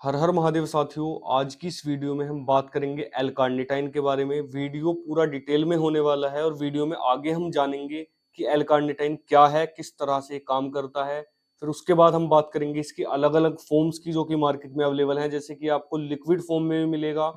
हर हर महादेव साथियों। आज की इस वीडियो में हम बात करेंगे एल कार्निटाइन के बारे में। वीडियो पूरा डिटेल में होने वाला है और वीडियो में आगे हम जानेंगे कि एल कार्निटाइन क्या है, किस तरह से काम करता है। फिर उसके बाद हम बात करेंगे इसकी अलग अलग फॉर्म्स की जो कि मार्केट में अवेलेबल हैं, जैसे कि आपको लिक्विड फॉर्म में भी मिलेगा,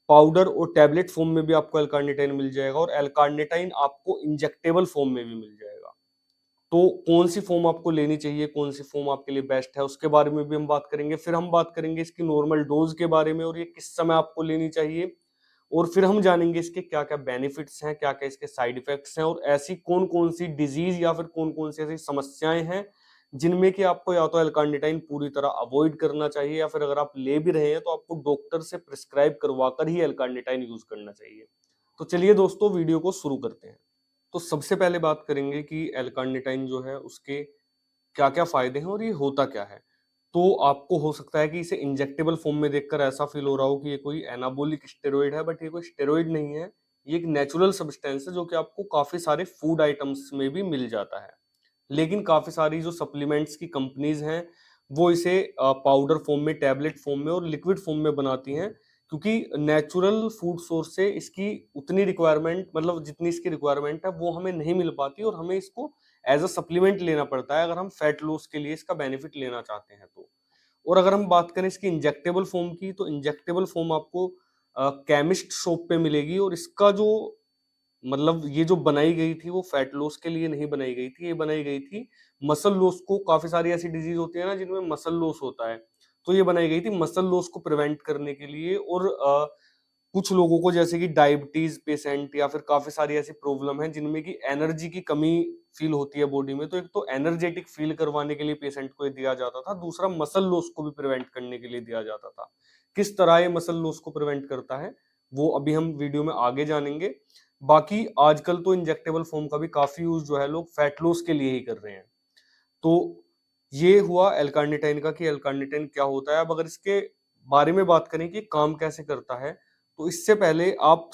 पाउडर और टैबलेट फॉर्म में भी आपको एल कार्निटाइन मिल जाएगा और एल कार्निटाइन आपको इंजेक्टेबल फॉर्म में भी मिल जाएगा। तो कौन सी फॉर्म आपको लेनी चाहिए, कौन सी फॉर्म आपके लिए बेस्ट है, उसके बारे में भी हम बात करेंगे। फिर हम बात करेंगे इसकी नॉर्मल डोज के बारे में और ये किस समय आपको लेनी चाहिए। और फिर हम जानेंगे इसके क्या क्या बेनिफिट्स हैं, क्या क्या इसके साइड इफेक्ट्स हैं और ऐसी कौन कौन सी डिजीज या फिर कौन कौन सी ऐसी समस्याएं हैं जिनमें कि आपको या तो एल्कार्निटाइन पूरी तरह अवॉइड करना चाहिए, या फिर अगर आप ले भी रहे हैं तो आपको डॉक्टर से प्रिस्क्राइब करवा कर ही एल्कार्निटाइन यूज करना चाहिए। तो चलिए दोस्तों, वीडियो को शुरू करते हैं। तो सबसे पहले बात करेंगे कि एल-कार्निटाइन जो है उसके क्या-क्या फायदे हैं और ये होता क्या है। तो आपको हो सकता है कि इसे इंजेक्टेबल फॉर्म में देखकर ऐसा फील हो रहा हो कि ये कोई एनाबॉलिक स्टेरॉइड है, बट ये कोई स्टेरॉइड नहीं है। ये एक नेचुरल सब्सटेंस है जो कि आपको काफी सारे फूड आइटम्स में भी मिल जाता है। लेकिन काफी सारी जो सप्लीमेंट्स की कंपनीज हैं वो इसे पाउडर फॉर्म में, टैबलेट फॉर्म में और लिक्विड फॉर्म में बनाती हैं, क्योंकि नेचुरल फूड सोर्स से इसकी उतनी रिक्वायरमेंट, मतलब जितनी इसकी रिक्वायरमेंट है वो हमें नहीं मिल पाती और हमें इसको एज अ सप्लीमेंट लेना पड़ता है अगर हम फैट लॉस के लिए इसका बेनिफिट लेना चाहते हैं तो। और अगर हम बात करें इसकी इंजेक्टेबल फॉर्म की, तो इंजेक्टेबल फॉर्म आपको केमिस्ट शॉप पे मिलेगी और इसका जो, मतलब ये जो बनाई गई थी वो फैट लॉस के लिए नहीं बनाई गई थी, ये बनाई गई थी मसल लॉस को। काफी सारी ऐसी डिजीज होती है ना जिनमें मसल लॉस होता है, तो ये बनाई गई थी मसल लॉस को प्रिवेंट करने के लिए। और कुछ लोगों को, जैसे कि डायबिटीज पेशेंट या फिर काफी सारी ऐसी प्रॉब्लम है जिनमें की एनर्जी की कमी फील होती है बॉडी में, तो एक तो एनर्जेटिक फील करवाने के लिए पेशेंट को ये दिया जाता था, दूसरा मसल लॉस को भी प्रिवेंट करने के लिए दिया जाता था। किस तरह ये मसल लॉस को प्रिवेंट करता है वो अभी हम वीडियो में आगे जानेंगे। बाकी आजकल तो इंजेक्टेबल फॉर्म का भी काफी यूज जो है लोग फैट लॉस के लिए ही कर रहे हैं। तो ये हुआ एल-कार्निटाइन का कि एल-कार्निटाइन क्या होता है। अब अगर इसके बारे में बात करें कि काम कैसे करता है, तो इससे पहले आप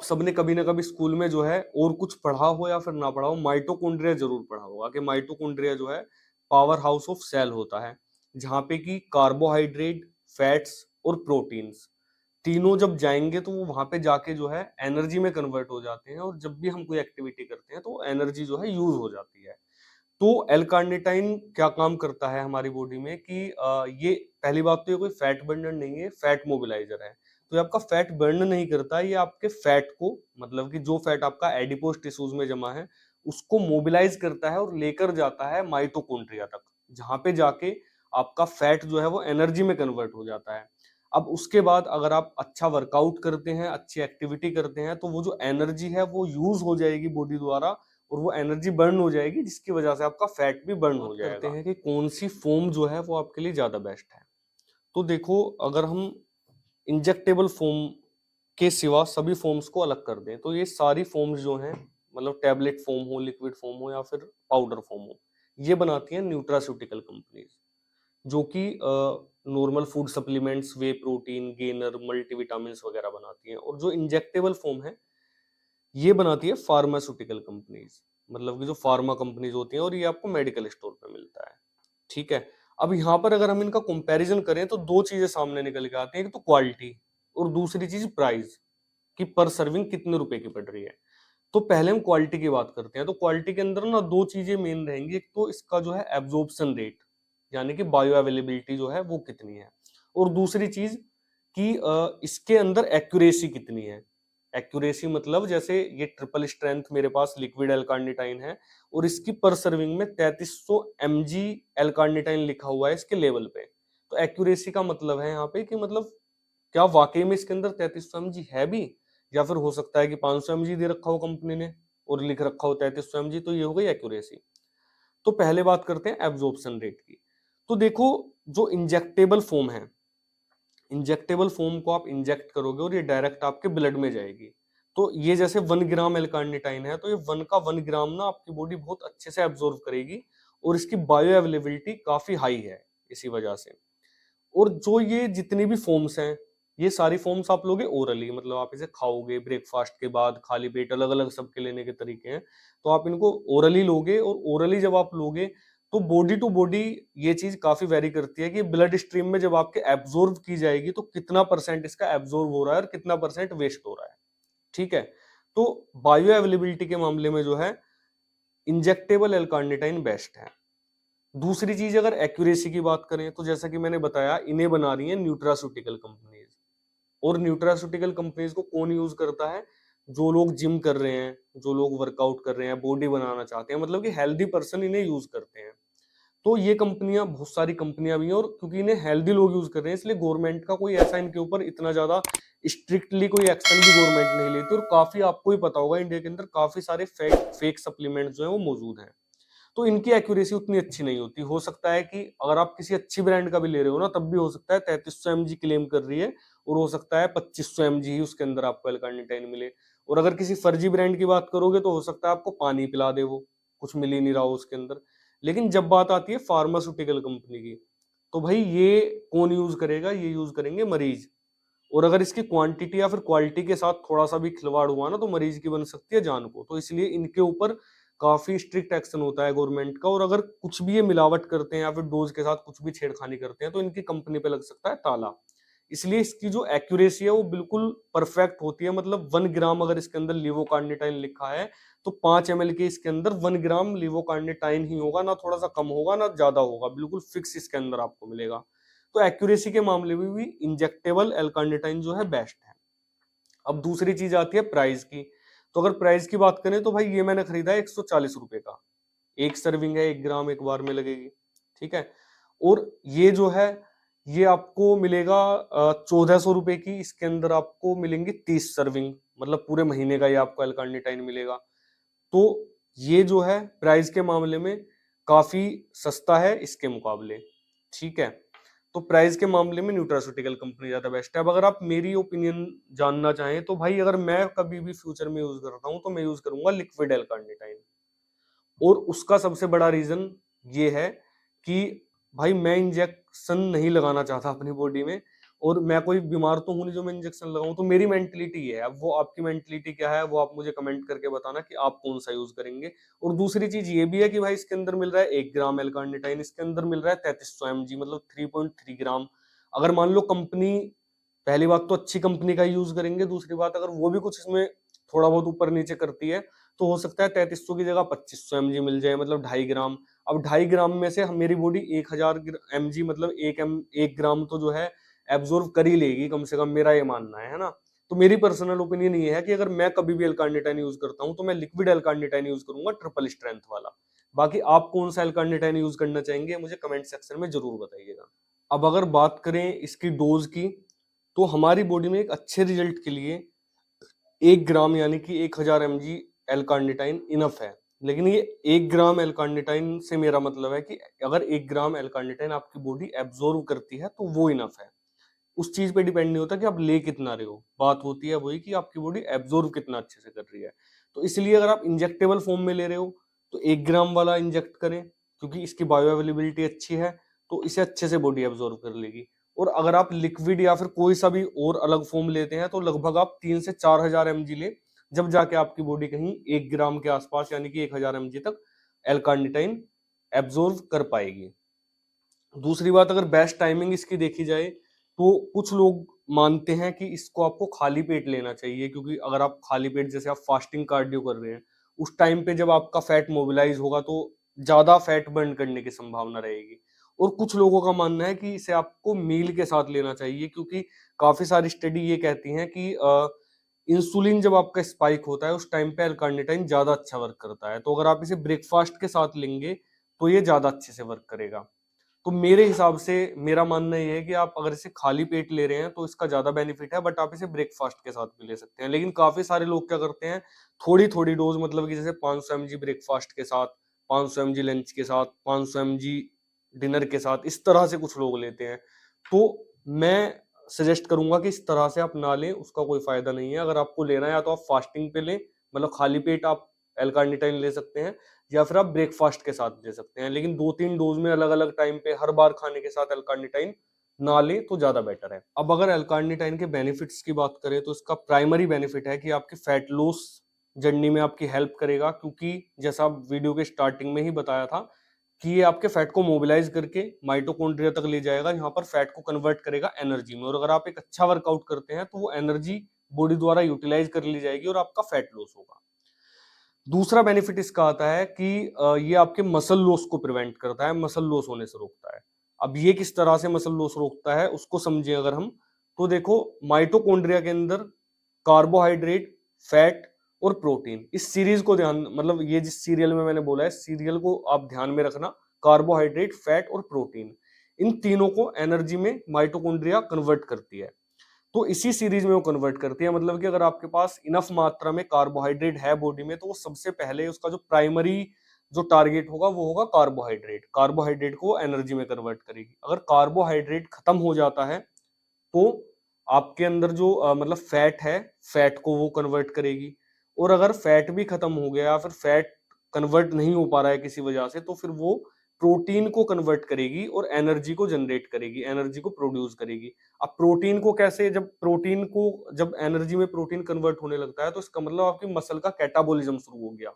सबने कभी ना कभी स्कूल में जो है और कुछ पढ़ा हो या फिर ना पढ़ा हो, माइटोकॉन्ड्रिया जरूर पढ़ा होगा कि माइटोकॉन्ड्रिया जो है पावर हाउस ऑफ सेल होता है, जहां पे कि कार्बोहाइड्रेट, फैट्स और प्रोटीन्स तीनों जब जाएंगे तो वो वहां पे जाके जो है एनर्जी में कन्वर्ट हो जाते हैं, और जब भी हम कोई एक्टिविटी करते हैं तो एनर्जी जो है यूज हो जाती है। तो एल कार्निटाइन क्या काम करता है हमारी बॉडी में कि ये पहली बात तो ये कोई फैट बर्नर नहीं है, फैट मोबिलाइजर है। तो ये आपका फैट बर्न नहीं करता, ये आपके फैट को, मतलब कि जो फैट आपका एडिपोज टिश्यूज में जमा है उसको मोबिलाइज करता है और लेकर जाता है माइटोकॉन्ड्रिया तक, जहां पे जाके आपका फैट जो है वो एनर्जी में कन्वर्ट हो जाता है। अब उसके बाद अगर आप अच्छा वर्कआउट करते हैं, अच्छी एक्टिविटी करते हैं, तो वो जो एनर्जी है वो यूज हो जाएगी बॉडी द्वारा और वो एनर्जी बर्न हो जाएगी, जिसकी वजह से आपका फैट भी बर्न हो जाएगा। करते हैं कि कौन सी फॉर्म जो है वो आपके लिए ज्यादा बेस्ट है। तो देखो, अगर हम इंजेक्टेबल फॉर्म के सिवा सभी फॉर्म्स को अलग कर दें, तो ये सारी फॉर्म्स जो हैं, मतलब टैबलेट फॉर्म हो, लिक्विड फॉर्म हो या फिर पाउडर फॉर्म हो, ये बनाती हैं न्यूट्रास्यूटिकल कंपनीज, जो कि नॉर्मल फूड सप्लीमेंट्स, वे प्रोटीन गेनर, मल्टीविटामिन वगैरह बनाती हैं। और जो इंजेक्टेबल फॉर्म है ये बनाती है फार्मास्यूटिकल कंपनीज, मतलब कि जो फार्मा कंपनीज होती हैं, और ये आपको मेडिकल स्टोर पे मिलता है। ठीक है। अब यहाँ पर अगर हम इनका कंपैरिजन करें तो दो चीजें सामने निकल के आती हैं, एक तो क्वालिटी और दूसरी चीज प्राइस, कि पर सर्विंग कितने रुपए की पड़ रही है। तो पहले हम क्वालिटी की बात करते हैं। तो क्वालिटी के अंदर ना दो चीजें मेन रहेंगी, एक तो इसका जो है एब्जॉर्प्शन रेट, यानी कि बायो अवेलेबिलिटी जो है वो कितनी है, और दूसरी चीज कि इसके अंदर एक्यूरेसी कितनी है। एक्यूरेसी मतलब जैसे ये ट्रिपल स्ट्रेंथ मेरे पास लिक्विड एल्कार्निटाइन है और इसकी पर सर्विंग में 3300 mg एल्कार्निटाइन लिखा हुआ है इसके लेवल पे। तो एक्यूरेसी का मतलब है यहाँ पे कि मतलब क्या वाकई में इसके अंदर 3300 mg है भी, या फिर हो सकता है कि 500 mg दे रखा हो कंपनी ने और लिख रखा हो 3300 mg, तो ये हो गई एक्यूरेसी। तो पहले बात करते हैं एब्जॉर्प्शन रेट की। तो देखो, जो इंजेक्टेबल फॉर्म है, इंजेक्टेबल फॉर्म को आप इंजेक्ट करोगे और ये डायरेक्ट आपके ब्लड में जाएगी। तो ये जैसे 1 ग्राम एल्कार्निटाइन है, तो ये 1 का 1 ग्राम ना आपकी बॉडी बहुत अच्छे से एब्जॉर्व करेगी और इसकी बायो अवेलेबिलिटी काफी हाई है इसी वजह से। और जो ये जितनी भी फॉर्म्स हैं, ये सारी फॉर्म्स आप लोगे ओरली, मतलब आप इसे खाओगे ब्रेकफास्ट के बाद, खाली पेट, अलग अलग सबके लेने के तरीके हैं। तो आप इनको ओरली लोगे, और ओरली जब आप लोगे तो बॉडी टू बॉडी ये चीज काफी वेरी करती है कि ब्लड स्ट्रीम में जब आपके एब्जॉर्ब की जाएगी तो कितना परसेंट इसका एब्जॉर्ब हो रहा है और कितना परसेंट वेस्ट हो रहा है। ठीक है, तो बायो अवेलेबिलिटी के मामले में जो है इंजेक्टेबल एल कार्निटाइन बेस्ट है। दूसरी चीज अगर एक्यूरेसी की बात करें तो जैसा कि मैंने बताया, इन्हें बना रही है न्यूट्रास्यूटिकल कंपनीज। और न्यूट्रास्यूटिकल कंपनीज को कौन यूज करता है? जो लोग जिम कर रहे हैं, जो लोग वर्कआउट कर रहे हैं, बॉडी बनाना चाहते हैं, मतलब कि हेल्दी पर्सन इन्हें यूज करते हैं। तो ये कंपनियां, बहुत सारी कंपनियां भी हैं, और क्योंकि इन्हें हेल्दी लोग यूज कर रहे हैं इसलिए गवर्नमेंट का कोई ऐसा इनके ऊपर इतना ज्यादा स्ट्रिक्टली कोई एक्शन भी गवर्नमेंट नहीं लेती। और काफी, आपको ही पता होगा, इंडिया के अंदर काफी सारे फेक सप्लीमेंट जो है वो मौजूद हैं। तो इनकी एक्यूरेसी उतनी अच्छी नहीं होती। हो सकता है कि अगर आप किसी अच्छी ब्रांड का भी ले रहे हो ना, तब भी हो सकता है 3300 mg क्लेम कर रही है और हो सकता है 2500 mg ही उसके अंदर आपको एल कार्निटाइन मिले। और अगर किसी फर्जी ब्रांड की बात करोगे तो हो सकता है आपको पानी पिला दे, वो कुछ मिल ही नहीं रहा हो उसके अंदर। लेकिन जब बात आती है फार्मास्यूटिकल कंपनी की, तो भाई ये कौन यूज करेगा? ये यूज करेंगे मरीज। और अगर इसकी क्वांटिटी या फिर क्वालिटी के साथ थोड़ा सा भी खिलवाड़ हुआ ना, तो मरीज की बन सकती है जान को। तो इसलिए इनके ऊपर काफी स्ट्रिक्ट एक्शन होता है गवर्नमेंट का। और अगर कुछ भी ये मिलावट करते हैं या फिर डोज के साथ कुछ भी छेड़खानी करते हैं तो इनकी कंपनी पे लग सकता है ताला। इसलिए इसकी जो एक्यूरेसी है वो बिल्कुल परफेक्ट होती है। मतलब 1 ग्राम अगर इसके अंदर लीवोकार्निटाइन लिखा है तो 5 ml के इसके अंदर 1 ग्राम लीवोकार्निटाइन ही होगा, ना थोड़ा सा कम होगा ना ज्यादा होगा, बिल्कुल फिक्स इसके अंदर आपको मिलेगा। तो एक्यूरेसी के मामले में भी इंजेक्टेबल एल कार्निटाइन जो है बेस्ट है। अब दूसरी चीज आती है प्राइस की। तो अगर प्राइस की बात करें तो भाई ये मैंने खरीदा है 140 रुपए का। एक सर्विंग है, 1 ग्राम एक बार में लगेगी। ठीक है, और ये जो है ये आपको मिलेगा 1400 रुपए की। इसके अंदर आपको मिलेंगी 30 सर्विंग, मतलब पूरे महीने का ये आपको एल कार्निटाइन मिलेगा। तो ये जो है प्राइस के मामले में काफी सस्ता है इसके मुकाबले। ठीक है, तो प्राइस के मामले में न्यूट्रास्यूटिकल कंपनी ज्यादा बेस्ट है। अब अगर आप मेरी ओपिनियन जानना चाहें तो भाई अगर मैं कभी भी फ्यूचर में यूज करता हूं तो मैं यूज करूंगा लिक्विड एल कार्निटाइन। और उसका सबसे बड़ा रीजन ये है कि भाई मैं इंजेक्शन नहीं लगाना चाहता अपनी बॉडी में। और मैं कोई बीमार तो हूं नहीं जो मैं इंजेक्शन लगाऊं। तो मेरी मेंटलिटी ये है। अब वो आपकी मेंटलिटी क्या है वो आप मुझे कमेंट करके बताना कि आप कौन सा यूज करेंगे। और दूसरी चीज ये भी है कि भाई इसके अंदर मिल रहा है 1 ग्राम एल कार्निटाइन, इसके अंदर मिल रहा है 3300 mg, मतलब 3.3 ग्राम। अगर मान लो कंपनी, पहली बात तो अच्छी कंपनी का यूज करेंगे, दूसरी बात अगर वो भी कुछ इसमें थोड़ा बहुत ऊपर नीचे करती है तो हो सकता है 3300 की जगह 2500 mg मिल जाए, मतलब 2.5 ग्राम। अब 2.5 ग्राम में से मेरी बॉडी 1000 mg, मतलब 1 ग्राम तो जो है एब्जॉर्व कर ही लेगी कम से कम, मेरा ये मानना है ना। तो मेरी पर्सनल ओपिनियन ये है कि अगर मैं कभी भी एल कार्निटाइन यूज करता हूं तो मैं लिक्विड एल कार्निटाइन यूज करूंगा, ट्रिपल स्ट्रेंथ वाला। बाकी आप कौन सा एल कार्निटाइन यूज करना चाहेंगे मुझे कमेंट सेक्शन में जरूर बताइएगा। अब अगर बात करें इसकी डोज की, तो हमारी बॉडी में एक अच्छे रिजल्ट के लिए 1 ग्राम यानी कि 1000 mg एल कार्निटाइन इनफ है। लेकिन ये 1 ग्राम एल कार्निटाइन से मेरा मतलब है कि अगर 1 ग्राम एल कार्निटाइन आपकी बॉडी एब्जॉर्व करती है तो वो इनफ है। उस चीज पे डिपेंड नहीं होता कि आप ले कितना रहे हो, बात होती है वही कि आपकी बॉडी एब्जॉर्व कितना अच्छे से कर रही है। तो इसलिए अगर आप इंजेक्टेबल फॉर्म में ले रहे हो तो 1 ग्राम वाला इंजेक्ट करें, क्योंकि इसकी बायो अवेलेबिलिटी अच्छी है तो इसे अच्छे से बॉडी एब्जॉर्व कर लेगी। और अगर आप लिक्विड या फिर कोई सा भी और अलग फॉर्म लेते हैं तो लगभग आप 3 से 4000 mg ले, जब जाके आपकी बॉडी कहीं 1 ग्राम के आसपास यानी कि 1000 mg तक एल कार्निटाइन एब्जॉर्व कर पाएगी। दूसरी बात, अगर बेस्ट टाइमिंग इसकी देखी जाए तो कुछ लोग मानते हैं कि इसको आपको खाली पेट लेना चाहिए, क्योंकि अगर आप खाली पेट, जैसे आप फास्टिंग कार्डियो कर रहे हैं, उस टाइम पे जब आपका फैट मोबिलाइज होगा तो ज्यादा फैट बर्न करने की संभावना रहेगी। और कुछ लोगों का मानना है कि इसे आपको मील के साथ लेना चाहिए, क्योंकि काफी सारी स्टडी ये कहती हैं कि इंसुलिन जब आपका स्पाइक होता है उस टाइम पे एल कार्निटाइन ज्यादा अच्छा वर्क करता है। तो अगर आप इसे ब्रेकफास्ट के साथ लेंगे तो ये ज्यादा अच्छे से वर्क करेगा। तो मेरे हिसाब से मेरा मानना ये है कि आप अगर इसे खाली पेट ले रहे हैं तो इसका ज्यादा बेनिफिट है, बट आप इसे ब्रेकफास्ट के साथ भी ले सकते हैं। लेकिन काफी सारे लोग क्या करते हैं, थोड़ी थोड़ी डोज, मतलब कि जैसे 500 mg ब्रेकफास्ट के साथ, 500 mg लंच के साथ, 500 mg डिनर के साथ, इस तरह से कुछ लोग लेते हैं। तो मैं सजेस्ट करूंगा कि इस तरह से आप ना लें, उसका कोई फायदा नहीं है। अगर आपको लेना है या तो आप फास्टिंग पे लें, मतलब खाली पेट आप एल कार्निटाइन ले सकते हैं, या फिर आप ब्रेकफास्ट के साथ ले सकते हैं। लेकिन 2-3 डोज में अलग अलग टाइम पे हर बार खाने के साथ एल कार्निटाइन ना ले तो ज्यादा बेटर है। अब अगर एल कार्निटाइन के बेनिफिट्स की बात करें तो इसका प्राइमरी बेनिफिट है कि आपकी फैट लॉस जर्नी में आपकी हेल्प करेगा, क्योंकि जैसा आप वीडियो के स्टार्टिंग में ही बताया था कि ये आपके फैट को मोबिलाइज करके माइटोकॉन्ड्रिया तक ले जाएगा, यहाँ पर फैट को कन्वर्ट करेगा एनर्जी में, और अगर आप एक अच्छा वर्कआउट करते हैं तो वो एनर्जी बॉडी द्वारा यूटिलाइज कर ली जाएगी और आपका फैट लॉस होगा। दूसरा बेनिफिट इसका आता है कि ये आपके मसल लॉस को प्रिवेंट करता है, मसल लॉस होने से रोकता है। अब ये किस तरह से मसल लॉस रोकता है उसको समझें अगर हम, तो देखो माइटोकॉन्ड्रिया के अंदर कार्बोहाइड्रेट, फैट और प्रोटीन, इस सीरीज को ध्यान, मतलब ये जिस सीरियल में मैंने बोला है, सीरियल को आप ध्यान में रखना। कार्बोहाइड्रेट, फैट और प्रोटीन, इन तीनों को एनर्जी में माइटोकॉन्ड्रिया कन्वर्ट करती है। तो इसी सीरीज में वो कन्वर्ट करती है, मतलब कि अगर आपके पास इनफ मात्रा में कार्बोहाइड्रेट है बॉडी में, तो वो सबसे पहले उसका जो प्राइमरी जो टारगेट होगा वो होगा कार्बोहाइड्रेट। कार्बोहाइड्रेट को एनर्जी में कन्वर्ट करेगी। अगर कार्बोहाइड्रेट खत्म हो जाता है तो आपके अंदर जो मतलब फैट है, फैट को वो कन्वर्ट करेगी। और अगर फैट भी खत्म हो गया, फिर फैट कन्वर्ट नहीं हो पा रहा है किसी वजह से, तो फिर वो प्रोटीन को कन्वर्ट करेगी और एनर्जी को जनरेट करेगी, एनर्जी को प्रोड्यूस करेगी। अब प्रोटीन को कैसे, जब एनर्जी में प्रोटीन कन्वर्ट होने लगता है तो इसका मतलब आपकी मसल का कैटाबॉलिज्म शुरू हो गया,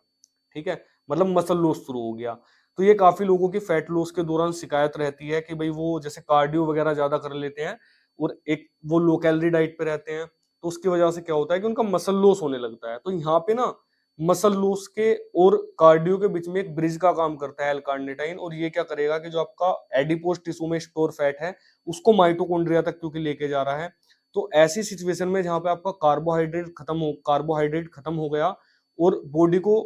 ठीक है, मतलब मसल लॉस शुरू हो गया। तो ये काफी लोगों की फैट लॉस के दौरान शिकायत रहती है कि भाई वो जैसे कार्डियो वगैरह ज्यादा कर लेते हैं और एक वो लो कैलोरी डाइट पे रहते हैं, तो उसकी वजह से क्या होता है कि उनका मसल लॉस होने लगता है। तो यहाँ पे ना मसल लॉस के और कार्डियो के बीच में एक ब्रिज का काम करता है एल कार्निटाइन, और ये क्या करेगा कि जो आपका एडिपोज टिश्यू में स्टोर फैट है उसको माइटोकॉन्ड्रिया तक क्योंकि लेके जा रहा है, तो ऐसी सिचुएशन में जहां पे आपका कार्बोहाइड्रेट खत्म हो गया और बॉडी को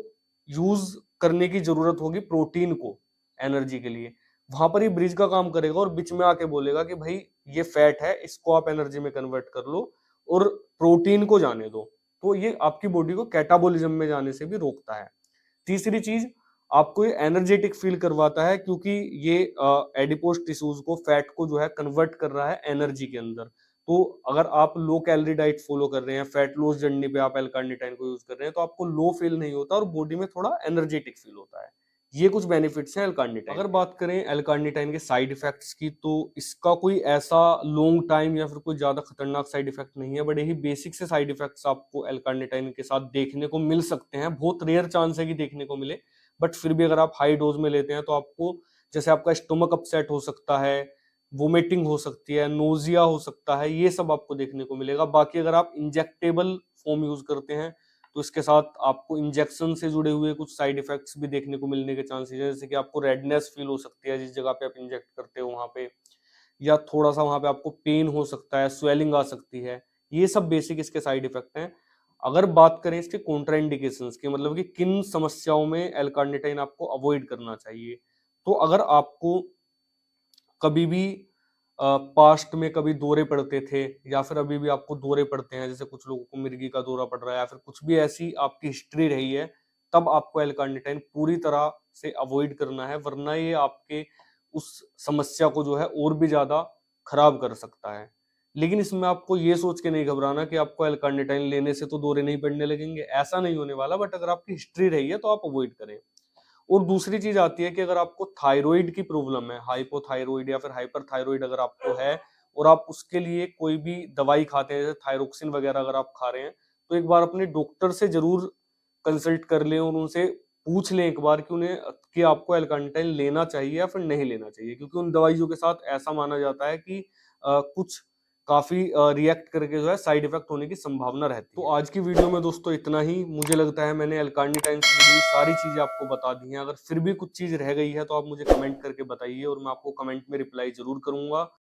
यूज करने की जरूरत होगी प्रोटीन को एनर्जी के लिए, वहां पर ही ब्रिज का काम करेगा और बीच में आके बोलेगा कि भाई ये फैट है, इसको आप एनर्जी में कन्वर्ट कर लो और प्रोटीन को जाने दो। तो ये आपकी बॉडी को कैटाबॉलिज्म में जाने से भी रोकता है। तीसरी चीज, आपको ये एनर्जेटिक फील करवाता है क्योंकि ये एडिपोज टिश्यूज को, फैट को जो है कन्वर्ट कर रहा है एनर्जी के अंदर। तो अगर आप लो कैलोरी डाइट फॉलो कर रहे हैं, फैट लॉस जर्नी पे आप एल कार्निटाइन को यूज कर रहे हैं, तो आपको लो फील नहीं होता और बॉडी में थोड़ा एनर्जेटिक फील होता है। ये कुछ बेनिफिट्स हैं एल कार्निटाइन। अगर बात करें एल कार्निटाइन के साइड इफेक्ट्स की, तो इसका कोई ऐसा लॉन्ग टाइम या फिर कोई ज्यादा खतरनाक साइड इफेक्ट नहीं है। बड़े ही बेसिक से साइड इफेक्ट्स आपको एल कार्निटाइन के साथ देखने को मिल सकते हैं, बहुत रेयर चांस है कि देखने को मिले, बट फिर भी अगर आप हाई डोज में लेते हैं तो आपको, जैसे आपका स्टोमक अपसेट हो सकता है, वोमिटिंग हो सकती है, नोजिया हो सकता है, ये सब आपको देखने को मिलेगा। बाकी अगर आप इंजेक्टेबल फॉर्म यूज करते हैं तो इसके साथ आपको इंजेक्शन से जुड़े हुए कुछ साइड इफेक्ट्स भी देखने को मिलने के चांसेस है, जैसे कि आपको रेडनेस फील हो सकती है जिस जगह पे आप इंजेक्ट करते हो वहां पे, या थोड़ा सा वहां पे आपको पेन हो सकता है, स्वेलिंग आ सकती है। ये सब बेसिक इसके साइड इफेक्ट हैं। अगर बात करें इसके कॉन्ट्राइंडिकेशंस की, मतलब कि किन समस्याओं में एल कार्निटाइन आपको अवॉइड करना चाहिए, तो अगर आपको कभी भी पास्ट में कभी दौरे पड़ते थे या फिर अभी भी आपको दौरे पड़ते हैं, जैसे कुछ लोगों को मिर्गी का दौरा पड़ रहा है या फिर कुछ भी ऐसी आपकी हिस्ट्री रही है, तब आपको एल कार्निटाइन पूरी तरह से अवॉइड करना है, वरना ये आपके उस समस्या को जो है और भी ज्यादा खराब कर सकता है। लेकिन इसमें आपको ये सोच के नहीं घबराना कि आपको एल कार्निटाइन लेने से तो दौरे नहीं पड़ने लगेंगे, ऐसा नहीं होने वाला, बट अगर आपकी हिस्ट्री रही है तो आप अवॉइड करें। और दूसरी चीज आती है कि अगर आपको थायराइड की प्रॉब्लम है, हाइपोथायराइड या फिर हाइपरथायराइड अगर आपको है, और आप उसके लिए कोई भी दवाई खाते हैं, जैसे थायरोक्सिन वगैरह अगर आप खा रहे हैं, तो एक बार अपने डॉक्टर से जरूर कंसल्ट कर लें और उनसे पूछ लें एक बार कि आपको एल कार्निटाइन लेना चाहिए या फिर नहीं लेना चाहिए, क्योंकि उन दवाइयों के साथ ऐसा माना जाता है कि कुछ काफी रिएक्ट करके जो है साइड इफेक्ट होने की संभावना रहती है। तो आज की वीडियो में दोस्तों इतना ही। मुझे लगता है मैंने एल कार्निटाइन से जुड़ी सारी चीजें आपको बता दी हैं। अगर फिर भी कुछ चीज रह गई है तो आप मुझे कमेंट करके बताइए और मैं आपको कमेंट में रिप्लाई जरूर करूंगा।